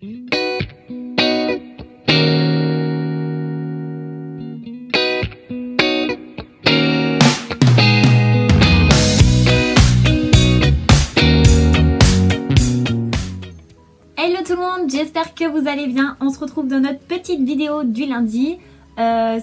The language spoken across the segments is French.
Hello tout le monde, j'espère que vous allez bien. On se retrouve dans notre petite vidéo du lundi.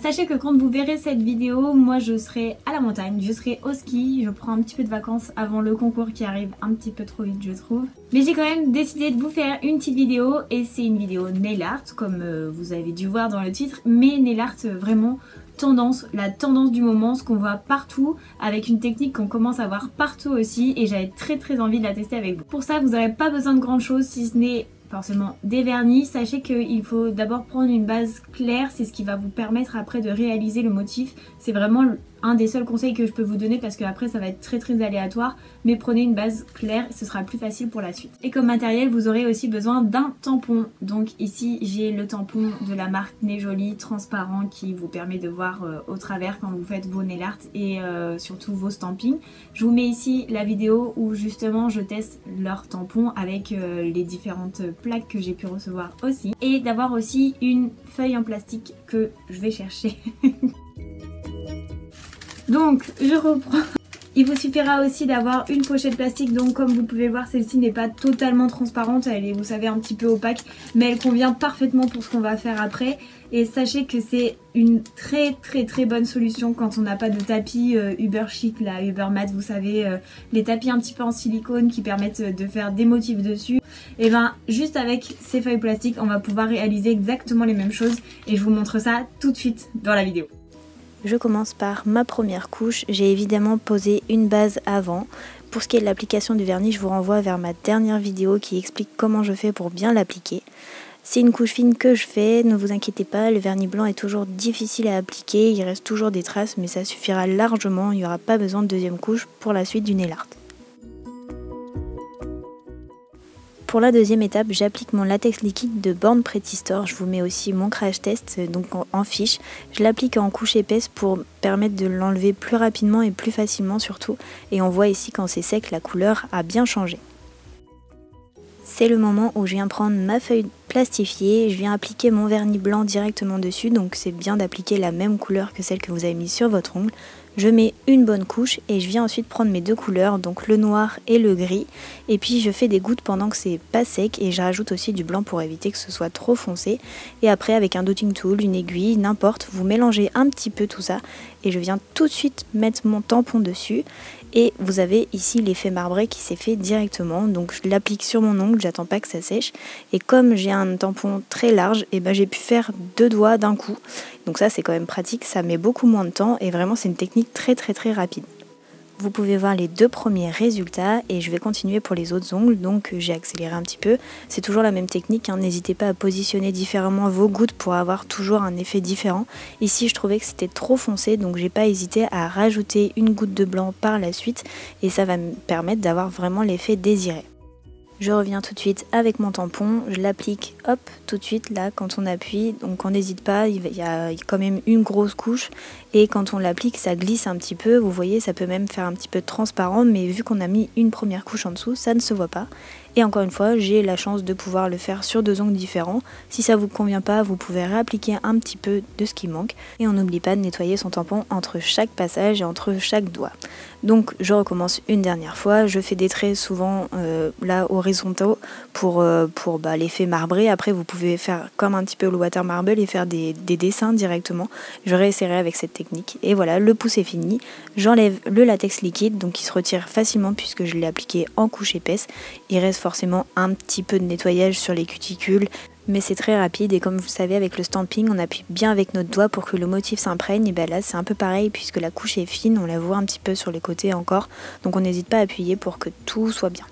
Sachez que quand vous verrez cette vidéo, moi je serai à la montagne, je serai au ski, je prends un petit peu de vacances avant le concours qui arrive un petit peu trop vite je trouve. Mais j'ai quand même décidé de vous faire une petite vidéo et c'est une vidéo nail art comme vous avez dû voir dans le titre, mais nail art vraiment tendance, la tendance du moment, ce qu'on voit partout avec une technique qu'on commence à voir partout aussi et j'avais très envie de la tester avec vous. Pour ça vous n'aurez pas besoin de grand chose si ce n'est forcément des vernis. Sachez qu'il faut d'abord prendre une base claire, c'est ce qui va vous permettre après de réaliser le motif. C'est vraiment un des seuls conseils que je peux vous donner parce que après ça va être très aléatoire, mais prenez une base claire, ce sera plus facile pour la suite. Et comme matériel vous aurez aussi besoin d'un tampon. Donc ici j'ai le tampon de la marque Nejoli transparent qui vous permet de voir au travers quand vous faites vos nail art et surtout vos stampings. Je vous mets ici la vidéo où justement je teste leur tampon avec les différentes plaques que j'ai pu recevoir aussi, et d'avoir aussi une feuille en plastique que je vais chercher. Donc je reprends. Il vous suffira aussi d'avoir une pochette plastique, donc comme vous pouvez voir celle-ci n'est pas totalement transparente, elle est vous savez un petit peu opaque, mais elle convient parfaitement pour ce qu'on va faire après. Et sachez que c'est une très bonne solution quand on n'a pas de tapis Uber chic, la Uber mat, vous savez, les tapis un petit peu en silicone qui permettent de faire des motifs dessus. Et ben juste avec ces feuilles plastiques on va pouvoir réaliser exactement les mêmes choses et je vous montre ça tout de suite dans la vidéo. Je commence par ma première couche, j'ai évidemment posé une base avant. Pour ce qui est de l'application du vernis, je vous renvoie vers ma dernière vidéo qui explique comment je fais pour bien l'appliquer. C'est une couche fine que je fais, ne vous inquiétez pas, le vernis blanc est toujours difficile à appliquer, il reste toujours des traces mais ça suffira largement, il n'y aura pas besoin de deuxième couche pour la suite du nail art. Pour la deuxième étape, j'applique mon latex liquide de Born Pretty Store. Je vous mets aussi mon crash test donc en fiche. Je l'applique en couche épaisse pour permettre de l'enlever plus rapidement et plus facilement surtout. Et on voit ici quand c'est sec, la couleur a bien changé. C'est le moment où je viens prendre ma feuille plastifiée, je viens appliquer mon vernis blanc directement dessus, donc c'est bien d'appliquer la même couleur que celle que vous avez mise sur votre ongle. Je mets une bonne couche et je viens ensuite prendre mes deux couleurs, donc le noir et le gris, et puis je fais des gouttes pendant que c'est pas sec et je rajoute aussi du blanc pour éviter que ce soit trop foncé. Et après avec un dotting tool, une aiguille, n'importe, vous mélangez un petit peu tout ça et je viens tout de suite mettre mon tampon dessus. Et vous avez ici l'effet marbré qui s'est fait directement, donc je l'applique sur mon ongle, j'attends pas que ça sèche. Et comme j'ai un tampon très large, et ben j'ai pu faire deux doigts d'un coup. Donc ça c'est quand même pratique, ça met beaucoup moins de temps et vraiment c'est une technique très rapide. Vous pouvez voir les deux premiers résultats et je vais continuer pour les autres ongles, donc j'ai accéléré un petit peu. C'est toujours la même technique, hein. N'hésitez pas à positionner différemment vos gouttes pour avoir toujours un effet différent. Ici je trouvais que c'était trop foncé, donc j'ai pas hésité à rajouter une goutte de blanc par la suite et ça va me permettre d'avoir vraiment l'effet désiré. Je reviens tout de suite avec mon tampon, je l'applique hop tout de suite là quand on appuie, donc on n'hésite pas, il y a quand même une grosse couche et quand on l'applique ça glisse un petit peu, vous voyez ça peut même faire un petit peu transparent mais vu qu'on a mis une première couche en dessous ça ne se voit pas. Et encore une fois j'ai la chance de pouvoir le faire sur deux ongles différents, si ça vous convient pas vous pouvez réappliquer un petit peu de ce qui manque et on n'oublie pas de nettoyer son tampon entre chaque passage et entre chaque doigt. Donc je recommence une dernière fois, je fais des traits souvent là horizontaux pour l'effet marbré. Après vous pouvez faire comme un petit peu le water marble et faire des dessins directement. Je réessayerai avec cette technique. Et voilà, le pouce est fini. J'enlève le latex liquide, donc il se retire facilement puisque je l'ai appliqué en couche épaisse. Il reste forcément un petit peu de nettoyage sur les cuticules, mais c'est très rapide et comme vous savez avec le stamping on appuie bien avec notre doigt pour que le motif s'imprègne et bien là c'est un peu pareil puisque la couche est fine, on la voit un petit peu sur les côtés encore, donc on n'hésite pas à appuyer pour que tout soit bien.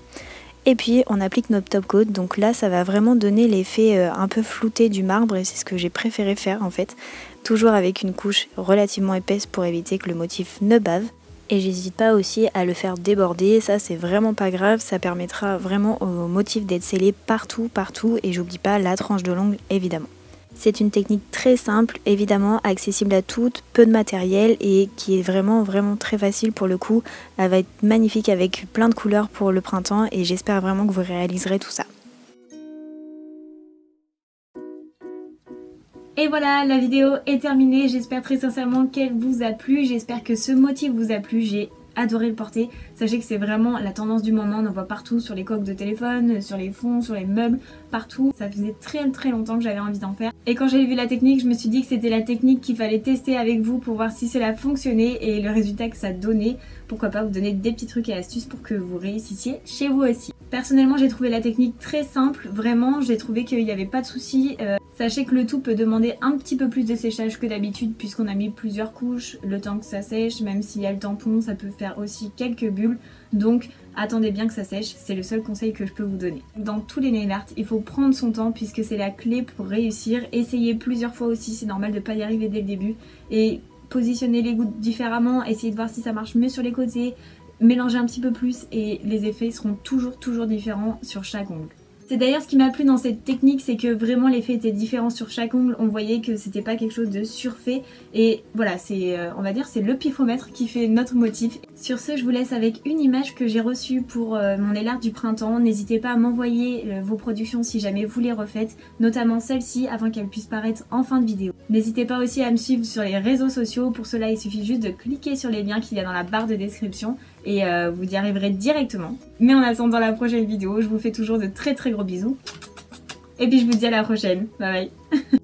Et puis on applique notre top coat, donc là ça va vraiment donner l'effet un peu flouté du marbre et c'est ce que j'ai préféré faire en fait, toujours avec une couche relativement épaisse pour éviter que le motif ne bave. Et j'hésite pas aussi à le faire déborder, ça c'est vraiment pas grave, ça permettra vraiment au motif d'être scellé partout et j'oublie pas la tranche de l'ongle évidemment. C'est une technique très simple, évidemment accessible à toutes, peu de matériel et qui est vraiment très facile pour le coup. Elle va être magnifique avec plein de couleurs pour le printemps et j'espère vraiment que vous réaliserez tout ça. Et voilà, la vidéo est terminée, j'espère très sincèrement qu'elle vous a plu, j'espère que ce motif vous a plu, j'ai adoré le porter. Sachez que c'est vraiment la tendance du moment, on en voit partout sur les coques de téléphone, sur les fonds, sur les meubles, partout. Ça faisait très longtemps que j'avais envie d'en faire. Et quand j'ai vu la technique, je me suis dit que c'était la technique qu'il fallait tester avec vous pour voir si cela fonctionnait et le résultat que ça donnait. Pourquoi pas vous donner des petits trucs et astuces pour que vous réussissiez chez vous aussi. Personnellement, j'ai trouvé la technique très simple, vraiment, j'ai trouvé qu'il n'y avait pas de soucis. Sachez que le tout peut demander un petit peu plus de séchage que d'habitude puisqu'on a mis plusieurs couches, le temps que ça sèche, même s'il y a le tampon, ça peut faire aussi quelques bulles. Donc attendez bien que ça sèche, c'est le seul conseil que je peux vous donner. Dans tous les nail art, il faut prendre son temps puisque c'est la clé pour réussir. Essayez plusieurs fois aussi, c'est normal de ne pas y arriver dès le début. Et positionnez les gouttes différemment, essayez de voir si ça marche mieux sur les côtés, mélangez un petit peu plus et les effets seront toujours différents sur chaque ongle. C'est d'ailleurs ce qui m'a plu dans cette technique, c'est que vraiment l'effet était différent sur chaque ongle, on voyait que c'était pas quelque chose de surfait et voilà, c'est on va dire c'est le pifomètre qui fait notre motif. Sur ce, je vous laisse avec une image que j'ai reçue pour mon nail art du printemps. N'hésitez pas à m'envoyer vos productions si jamais vous les refaites, notamment celle-ci avant qu'elle puisse paraître en fin de vidéo. N'hésitez pas aussi à me suivre sur les réseaux sociaux, pour cela il suffit juste de cliquer sur les liens qu'il y a dans la barre de description et vous y arriverez directement. Mais en attendant la prochaine vidéo, je vous fais toujours de très gros bisous. Et puis je vous dis à la prochaine. Bye bye.